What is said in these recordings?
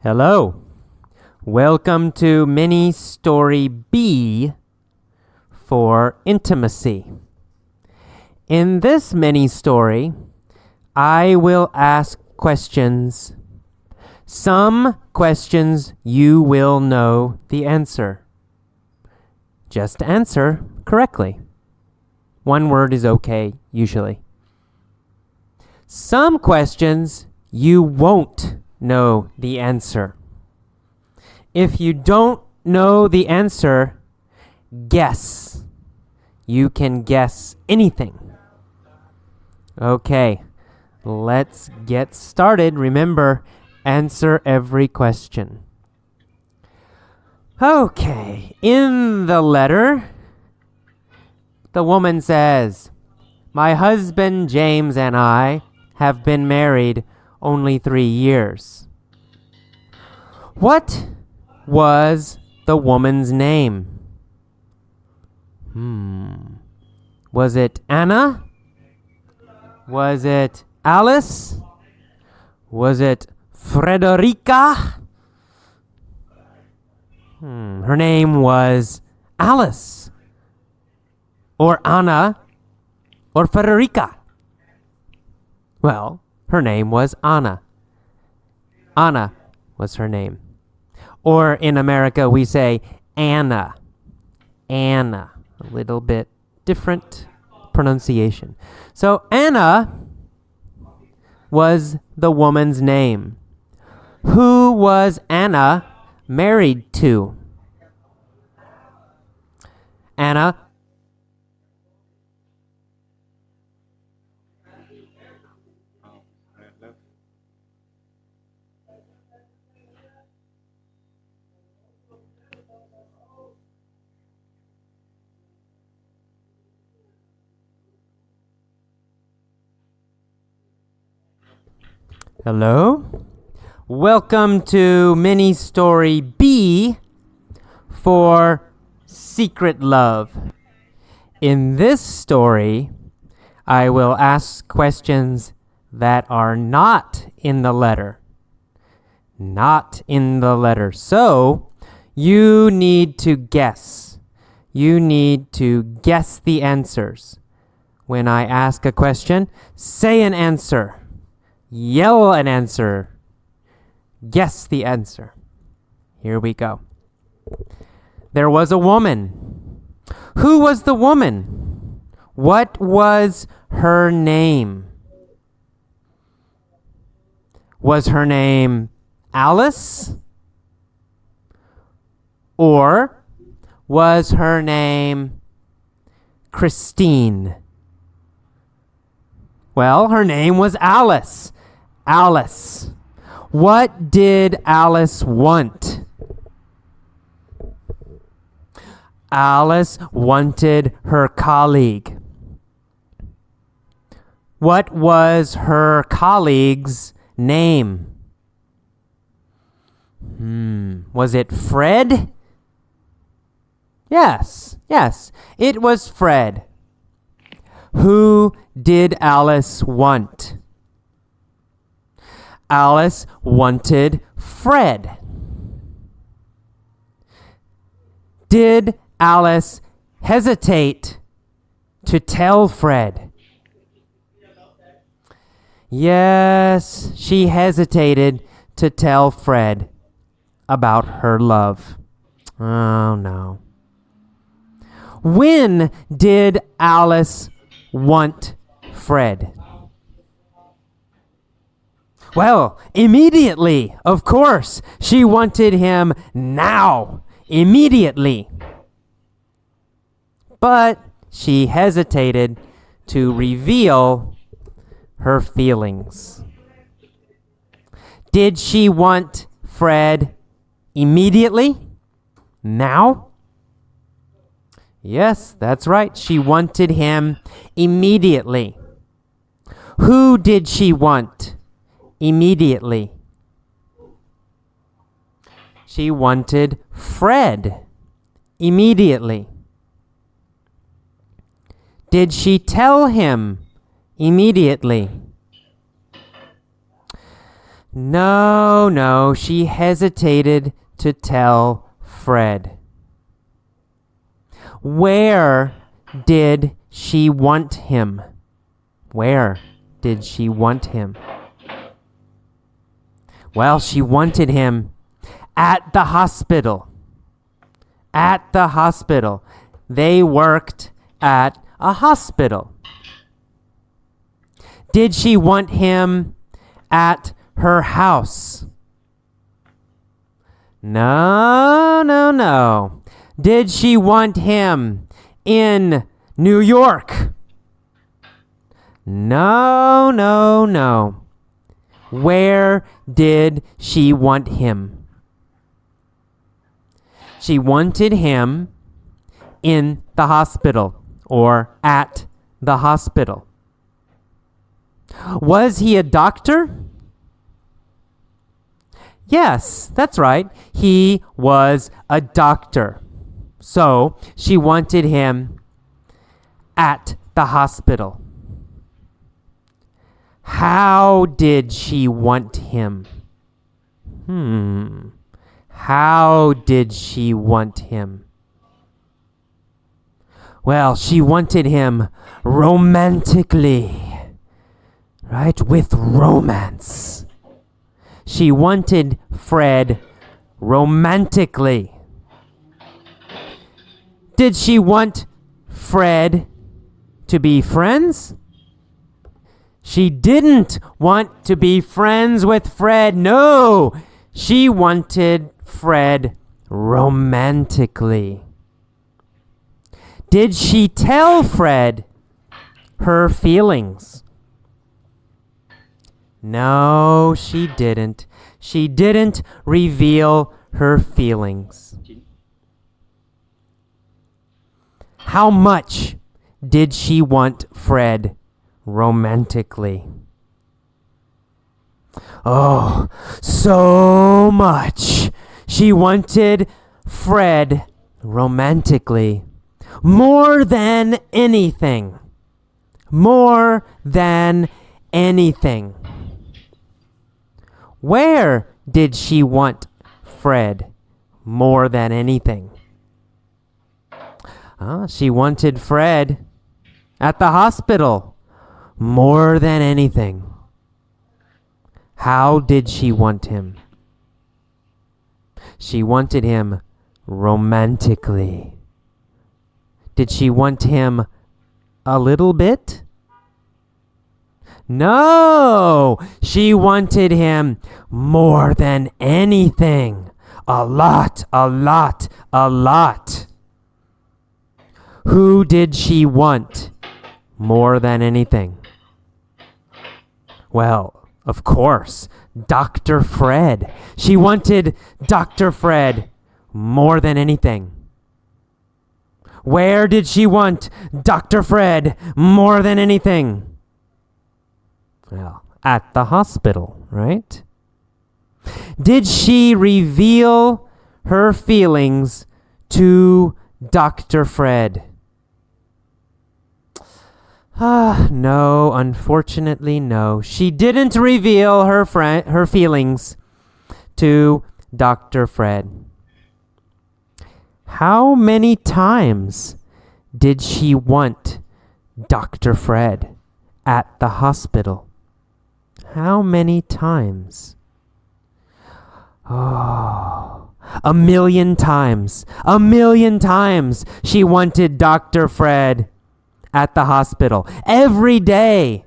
Hello. Welcome to mini story B for intimacy. In this mini story, I will ask questions. Some questions you will know the answer. Just answer correctly. One word is okay, usually. Some questions you won't know the answer. If you don't know the answer, guess. You can guess anything. Okay, let's get started. Remember, answer every question. Okay, in the letter, the woman says, "My husband James and I have been married only 3 years." What was the woman's name? Was it Anna? Was it Alice? Was it Frederica? Her name was Alice, or Anna, or Frederica. Well, her name was Anna. Anna was her name. Or in America, we say Anna. Anna. A little bit different pronunciation. So Anna was the woman's name. Who was Anna married to? Anna. Hello. Welcome to mini story B for Secretlove. In this story, I will ask questions that are not in the letter. Not in the letter. So, you need to guess. You need to guess the answers. When I ask a question, say an answer. Yell an answer. Guess the answer. Here we go. There was a woman. Who was the woman? What was her name? Was her name Alice? Or was her name Christine? Well, her name was Alice. Alice. What did Alice want? Alice wanted her colleague. What was her colleague's name? Was it Fred? Yes, it was Fred. Who did Alice want? Alice wanted Fred. Did Alice hesitate to tell Fred? Yes, she hesitated to tell Fred about her love. Oh no. When did Alice want Fred? Well, immediately, of course. She wanted him now, immediately. But she hesitated to reveal her feelings. Did she want Fred immediately? Now? Yes, that's right. She wanted him immediately. Who did she want immediately? She wanted Fred immediately. Did she tell him immediately? No, she hesitated to tell Fred. Where did she want him? Where did she want him? Well, she wanted him at the hospital. At the hospital. They worked at a hospital. Did she want him at her house? No. Did she want him in New York? No. Where did she want him? She wanted him in the hospital or at the hospital. Was he a doctor? Yes, that's right. He was a doctor. So she wanted him at the hospital. How did she want him? How did she want him? Well, she wanted him romantically, right? With romance. She wanted Fred romantically. Did she want Fred to be friends? She didn't want to be friends with Fred. No, she wanted Fred romantically. Did she tell Fred her feelings? No, she didn't. She didn't reveal her feelings. How much did she want Fred romantically? Oh, so much. She wanted Fred romantically. More than anything. More than anything. Where did she want Fred more than anything? She wanted Fred at the hospital more than anything. How did she want him? She wanted him romantically. Did she want him a little bit? No, she wanted him more than anything. A lot. Who did she want more than anything? Well, of course, Dr. Fred. She wanted Dr. Fred more than anything. Where did she want Dr. Fred more than anything? Well, at the hospital, right? Did she reveal her feelings to Dr. Fred? No, unfortunately, no. She didn't reveal her feelings to Dr. Fred. How many times did she want Dr. Fred at the hospital? How many times? Oh, 1,000,000 times. 1,000,000 times she wanted Dr. Fred at the hospital. Every day,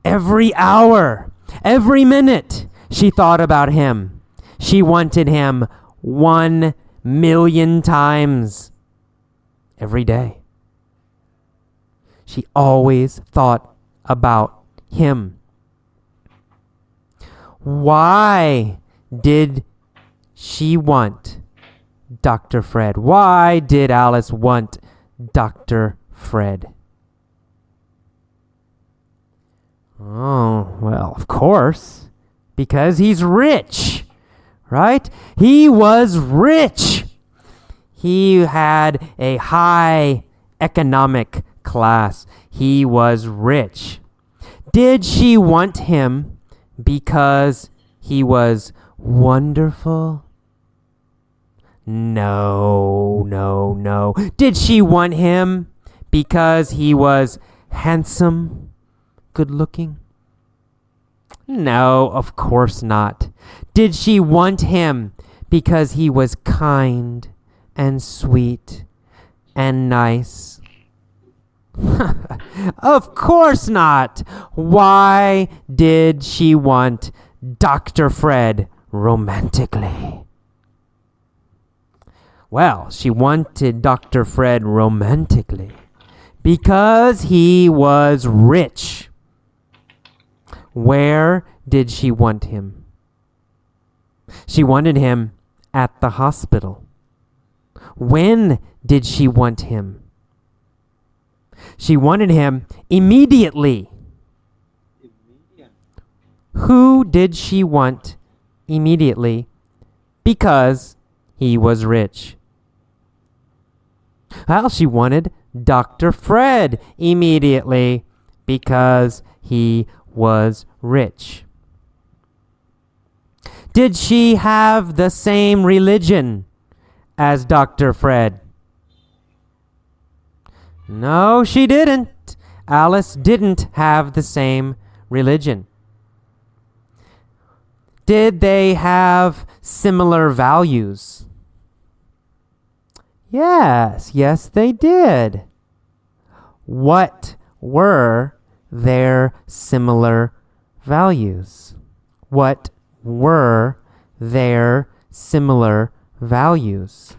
every hour, every minute, she thought about him. She wanted him 1,000,000 times every day. She always thought about him. Why did she want Dr. Fred? Why did Alice want Dr. Fred? Oh, well, of course, because he's rich, right? He was rich. He had a high economic class. He was rich. Did she want him because he was wonderful? No, no, no. Did she want him because he was handsome, good looking? No, of course not. Did she want him because he was kind and sweet and nice? Of course not. Why did she want Dr. Fred romantically? Well, she wanted Dr. Fred romantically because he was rich. Where did she want him? She wanted him at the hospital. When did she want him? She wanted him immediately. Who did she want immediately? Because he was rich. Well, she wanted Dr. Fred immediately because he was rich. Did she have the same religion as Dr. Fred? No, she didn't. Alice didn't have the same religion. Did they have similar values? Yes, they did. What were their similar values? What were their similar values?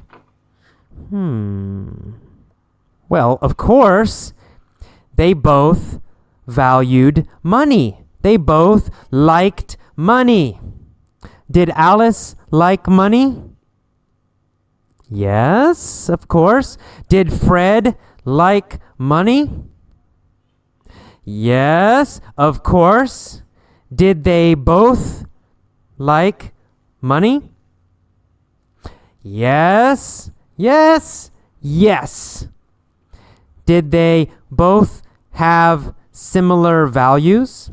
Well, of course, they both valued money. They both liked money. Did Alice like money? Yes, of course. Did Fred like money? Yes, of course. Did they both like money? Yes. Did they both have similar values?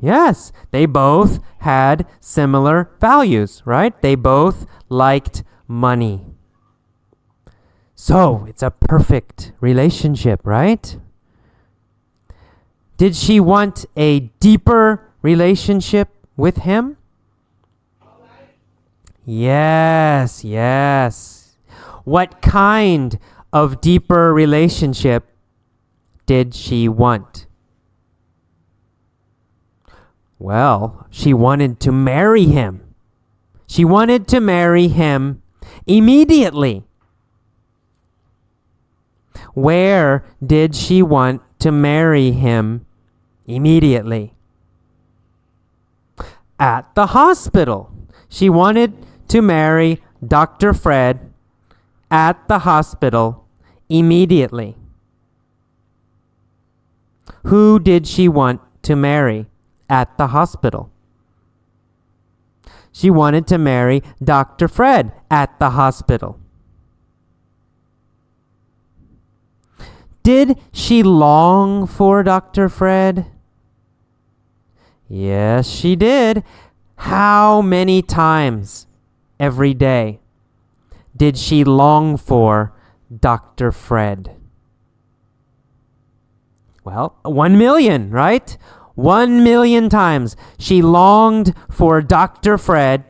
Yes, they both had similar values, right? They both liked money. So, it's a perfect relationship, right? Did she want a deeper relationship with him? Yes. What kind of deeper relationship did she want? Well, she wanted to marry him. She wanted to marry him immediately. Where did she want to marry him immediately? At the hospital. She wanted to marry Dr. Fred at the hospital immediately. Who did she want to marry at the hospital? She wanted to marry Dr. Fred at the hospital. Did she long for Dr. Fred? Yes, she did. How many times every day did she long for Dr. Fred? Well, 1 million, right? 1 million times she longed for Dr. Fred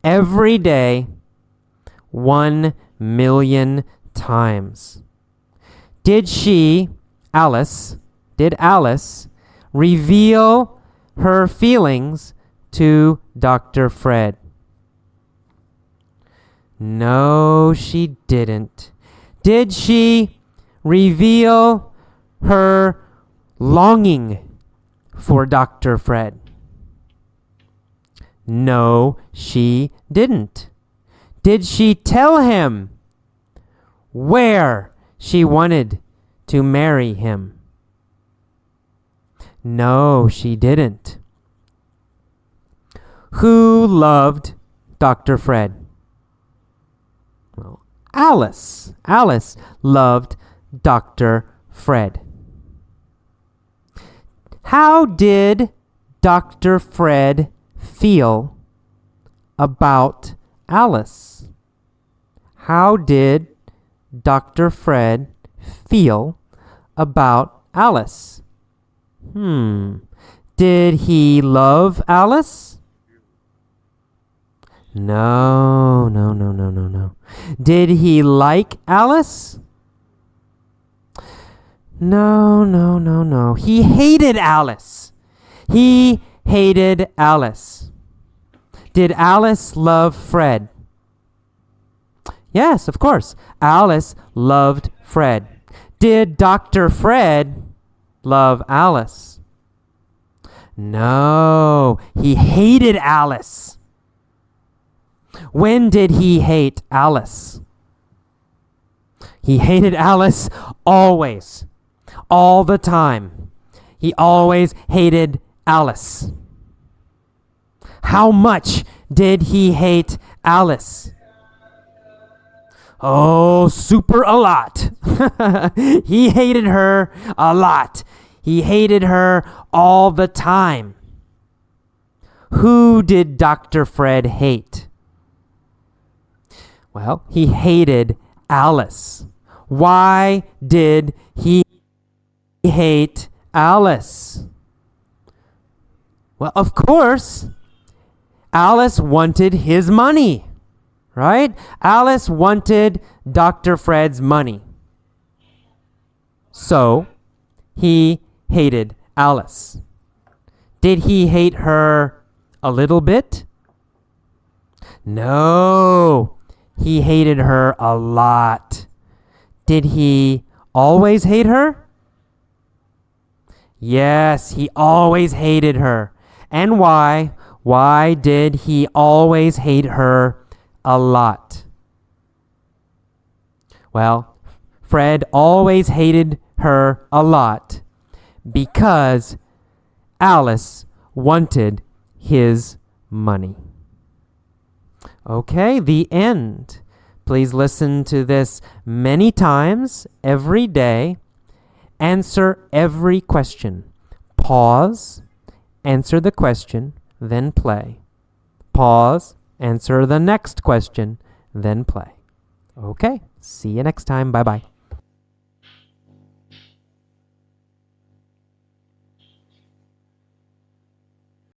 every day, 1 million times. Did Alice reveal her feelings to Dr. Fred? No, she didn't. Did she reveal her longing for Dr. Fred? No, she didn't. Did she tell him where she wanted to marry him? No, she didn't. Who loved Dr. Fred? Well, Alice. Alice loved Dr. Fred. How did Dr. Fred feel about Alice? How did Dr. Fred feel about Alice? Did he love Alice? No, no, no, no, no, no. Did he like Alice? No, no, no, no. He hated Alice. He hated Alice. Did Alice love Fred? Yes, of course. Alice loved Fred. Did Dr. Fred love Alice? No, he hated Alice. When did he hate Alice? He hated Alice always, all the time. He always hated Alice. How much did he hate Alice? Oh, super a lot. He hated her a lot. He hated her all the time. Who did Dr. Fred hate? Well, he hated Alice. Why did he hate Alice? Well, of course, Alice wanted his money, right? Alice wanted Dr. Fred's money. So, he hated Alice. Did he hate her a little bit? No, he hated her a lot. Did he always hate her? Yes, he always hated her. And why? Why did he always hate her a lot? Well, Fred always hated her a lot because Alice wanted his money. Okay, the end. Please listen to this many times every day. Answer every question. Pause, answer the question, then play. Pause, answer the next question, then play. Okay, see you next time. Bye-bye.